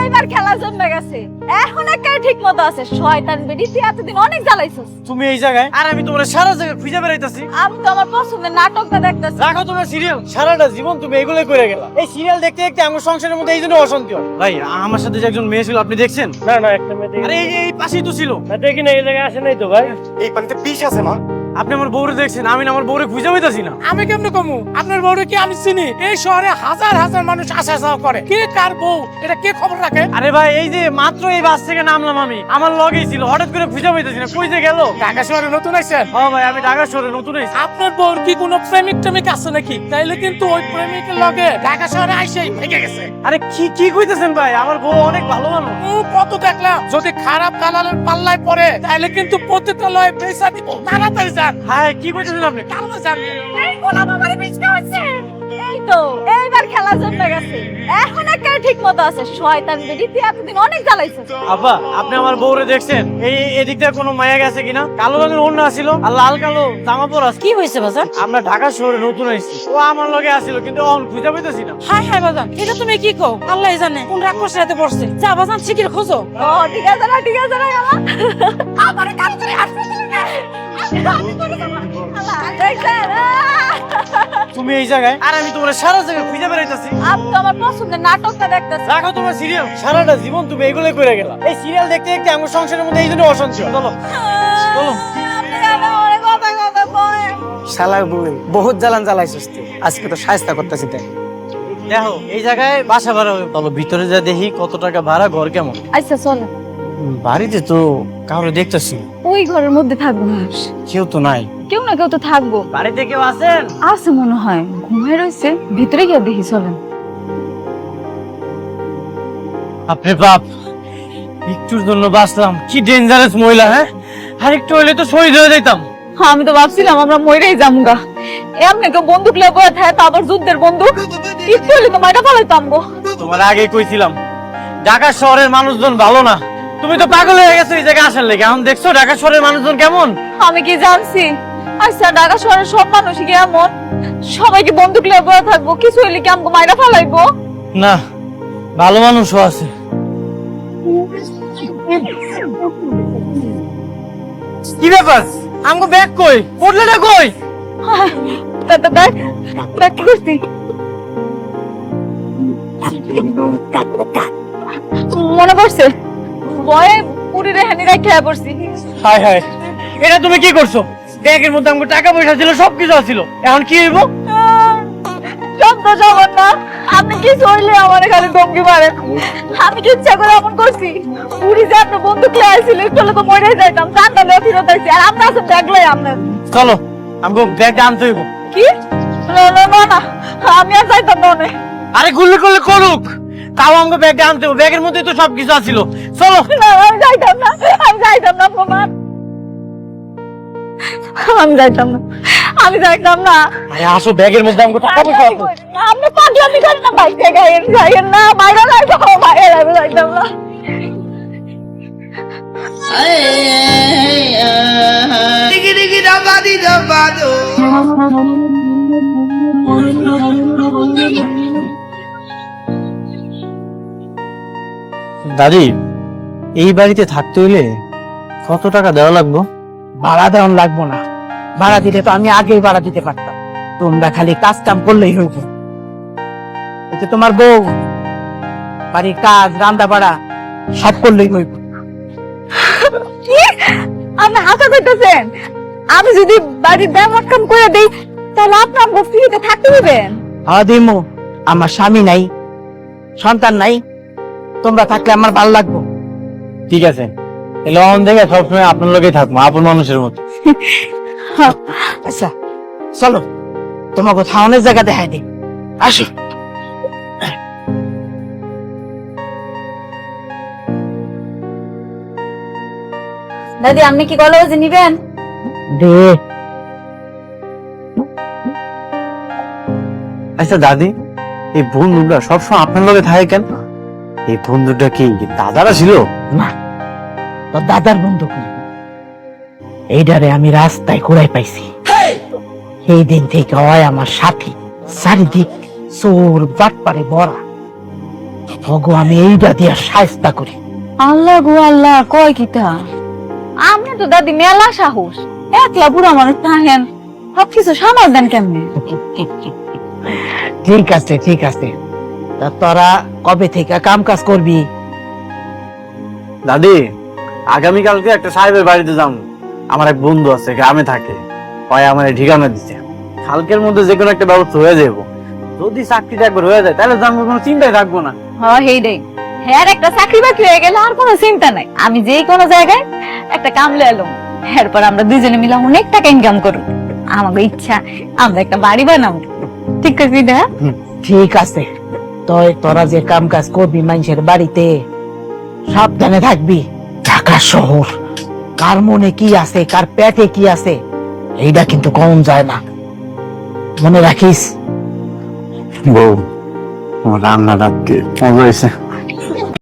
এইবার খেলা জমে গেছে। এখন একেবারে ঠিক মতো আছে। শয়তান বেডি, তুই এতদিন অনেক জ্বালাইছস। তুমি এই জায়গায় আর আমি তোমার সারা জায়গায় খুঁজে বেড়াইতাছি। আমি তো আমার পছন্দের নাটকটা দেখতেছি। রাখো তোমার সিরিয়াল, সারাটা জীবন তুমি এগুলোই করে গেলা। এই সিরিয়াল দেখতে দেখতে আমার সংসারের মধ্যে এই জন্য অশান্তি হয়। ভাই আমার সাথে যে একজন মেয়ে ছিল আপনি দেখছেন? না না, একটা মেয়ে দেখি। আরে এই পাশেই তো ছিল। দেখি না, এই জায়গায় আসে নাই তো ভাই। এই পানিতে বিষ আছে না? আপনি আমার বউরে দেখছেন, আমি না আমার বউরে খুঁজে পাইতাছি না। আমি কেমনে কমু? আপনার বউরে কি আমি চিনি? এই শহরে হাজার হাজার মানুষ আসা যাওয়া করে, কে কার বউ এটা কে খবর রাখে? আরে ভাই এই যে মাত্র এই বাস থেকে নামলাম, আমি আমার লগেই ছিল, হঠাৎ করে খুঁজে পাইতাছি না, কই যে গেল। ঢাকা শহরে নতুন আইছেন? হ্যাঁ ভাই, আমি ঢাকা শহরে নতুন এসেছি। আপনার বউর কি কোনো প্রেমিক টেমিক আছে নাকি? তাইলে কিন্তু ওই প্রেমিকের লগে ঢাকা শহরে আইসেই ভেঙে গেছে। আরে কি কি কইতেছেন ভাই, আমার বউ অনেক ভালো মানুষ। কত দেখলাম, যদি খারাপ দালালের পাল্লায় পড়ে তাহলে কিন্তু পতিতালয়ে পয়সা দিব। তাড়াতাড়ি যান। হ্যাঁ কি কইতেছেন আপনি? তাড়াতাড়ি যান। এই গোলাম আমারে বিছকা হচ্ছে। এই তো এইবার খেলা জমে গেছে। এখন একেবারে ঠিক মতো আছে। শয়তান বেডি, তুই এতদিন অনেক জ্বালাইছস। আব্বা আপনি আমার বউরে দেখছেন? এই এদিকটা কোনো মায়া গেছে কিনা? কালো রঙের ওড়না ছিল আর লাল কালো জামা পরা। কি হয়েছে বাজান? আমরা ঢাকা শহরে নতুন আইছি, ও আমার লগে আসিল কিন্তু অন খুঁজে পাইতেছি না। হাই হাই বাজান, এটা তুমি কি কও? আল্লাহ জানে কোন রাক্ষসের হাতে পড়ছে। যা বাজান শিগগির খোঁজো। ও ঠিক আছে না, ঠিক আছে না বাবা। আমারে কাজ করে আসতে দিবি না। আমি করে দেব। আল্লাহ দেখছেন। তুমি এই জায়গায় আর আমি তোমার সারা জায়গায় খুঁজে বেড়াইতাছি। আমি তো আমার পছন্দের নাটকটা দেখতেছি। রাখো তোমার সিরিয়াল, সারাটা জীবন তুমি এগুলোই করে গেলা। এই সিরিয়াল দেখতে দেখতে আমার সংসারের মধ্যে এই জন্য অশান্তি হয়। চলো চলো। আপনি আমার অনেক কথা কথা বলেন। শালার বউ বহুত জ্বালান জ্বালাইছিস তুই, আজকে তো সাহায্য করতেছি তাই। দেখো এই জায়গায় বাসা ভাড়া হবে, চলো ভিতরে যা দেখি কত টাকা ভাড়া, ঘর কেমন। আচ্ছা চলো। বাড়িতে তো কাউরে দেখতেছি, ওই ঘরের মধ্যে থাকবো মানুষ। কেউ তো নাই। কেউ না কেউ তো থাকবো। বাড়িতে কেউ আছেন? আছে মনে হয়, ঘুমায় রয়েছে। ভিতরে গিয়ে দেখি চলেন। আপনি বাপ, একটুর জন্য বাঁচলাম। কি ডেঞ্জারাস মহিলা! হ্যাঁ, আর একটু হইলে তো শহীদ হয়ে যাইতাম। আমি তো ভাবছিলাম আমরা মরেই যামগা। এমনি কেউ বন্দুক লিয়ে বয়ে থাকে, তা আবার যুদ্ধের বন্দুক। একটু হইলে তো মাইটা ফালাইতাম গো। তোমার আগে কইছিলাম ঢাকা শহরের মানুষজন ভালো না। তুমি তো পাগল হয়ে গেছো এই জায়গায় আসার লেগে। এখন দেখছো ঢাকা শহরের মানুষজন কেমন। আমি কি জানছি? আচ্ছা ঢাকা শহরের সব মানুষ কি এমন? সবাই কি বন্দুক লিয়ে বয়ে থাকবো? কিছু হইলে কি আমাকে মাইরা ফালাইবো? না, ভালো মানুষও আছে। কি ব্যাপার? আমাকে ব্যাগ কই? পড়লেটা কই? দেখ দেখ কি করছি। মনে পড়ছে, বয়ে পুরি রেহানি রেখে পড়ছি। হায় হায়, এটা তুমি কি করছো? ব্যাগের মধ্যে আমাকে টাকা পয়সা ছিল, সবকিছু ছিল। এখন কি হইব? সব তো জবান না। আপনি কি চললে আমার খালি ধমকি মারেন। আমি কি ইচ্ছা করে এমন করছি? পুরি যে আপনার বন্দুক লিয়ে আসছিল, একটু হলে তো মরে যাইতাম। চারটা লিয়ে ফিরত আইছি, আর আমরা আছেন দেখলাই আপনার। চলো আমাকে ব্যাগটা আনতে হইব। কি? না না না না, আমি আর যাইতাম না অনেক। আরে গুল্লি করলে করুক, তাও আমাকে ব্যাগটা আনতে হবে। ব্যাগের মধ্যে তো সবকিছু আছিল। চলো। না আমি যাইতাম না, আমি যাইতাম না প্রমাণ। আমি যাইতাম না, আমি যাইতাম না। আরে আসো, ব্যাগের মধ্যে আমাকে টাকা পয়সা আছে। আপনি পাগলামি করেন না, বাইকে গাইয়েন যাইয়েন না, বাইরে যাইতাম, বাইরে আমি যাইতাম না। দাদি, এই বাড়িতে থাকতে হইলে কত টাকা দেওয়া লাগবে? ভাড়া দেওয়ান লাগবো না। ভাড়া দিলে তো আমি আগেই ভাড়া দিতে পারতাম। তোমরা খালি কাজ কাম করলেই হইব। এতে তোমার বউ বাড়ির কাজ, রান্না বাড়া সব করলেই হইব। কি? আপনি হাসা করতেছেন? আমি যদি বাড়ির ব্যবহার কাম করে দিই, তাহলে আপনি আমাকে ফ্রিতে থাকতে দিবেন? দিমু, আমার স্বামী নাই, সন্তান নাই, তোমরা থাকলে আমার ভালো লাগবো। ঠিক আছে, তাহলে অন দেখে সবসময় আপনার লোকেই থাকবো, আপন মানুষের মতো। আচ্ছা চলো, তোমাকে থাউনের জায়গা দেখাই দিই। আসো। দাদি আপনি কি কলেজ নিবেন? দে। আচ্ছা দাদি, এই বন্ধুটা সবসময় আপনার লোকে থাকে কেন? এই বন্ধুটা কি দাদারা ছিল? না, তোর দাদার বন্ধু না। এইটারে আমি রাস্তায় কুড়াই পাইছি। এই দিন থেকে হয় আমার সাথী। চারিদিক চোর বাটপারে ভরা। ভগো আমি এইটা দিয়া শায়েস্তা করি। আল্লাহ গো আল্লাহ, কয় কিতা? আপনি তো দাদি মেলা সাহস, একলা বুড়া মানুষ থাকেন, সবকিছু সামাল দেন কেমনে? ঠিক আছে ঠিক আছে, তা তোরা কবে থেকে কাম কাজ করবি? দাদি, আগামীকালকে একটা সাহেবের বাড়িতে যাম। আমার এক বন্ধু আছে, গ্রামে থাকে, হয় আমার এই ঠিকানা দিতে। কালকের মধ্যে যে কোনো একটা ব্যবস্থা হয়ে যাবো। যদি চাকরিটা একবার হয়ে যায় তাহলে তো আমার কোনো চিন্তাই থাকবো না। হ্যাঁ হেইডাই, হ্যাঁ একটা চাকরি বাকরি হয়ে গেলে আর কোনো চিন্তা নাই। আমি যে কোনো জায়গায় একটা কামলে এলাম, এরপর আমরা দুজনে মিলে অনেক টাকা ইনকাম করব। আমাকে ইচ্ছা আমরা একটা বাড়ি বানাবো, ঠিক আছে না? ঠিক আছে, তোরা যে কাম কাজ করবি মানুষের বাড়িতে সাবধানে থাকবি। ঢাকা শহর, কার মনে কি আছে কার পেটে কি আছে এইটা কিন্তু কম যায় না, মনে রাখিস। বউ, রান্নাটা মজা হয়েছে।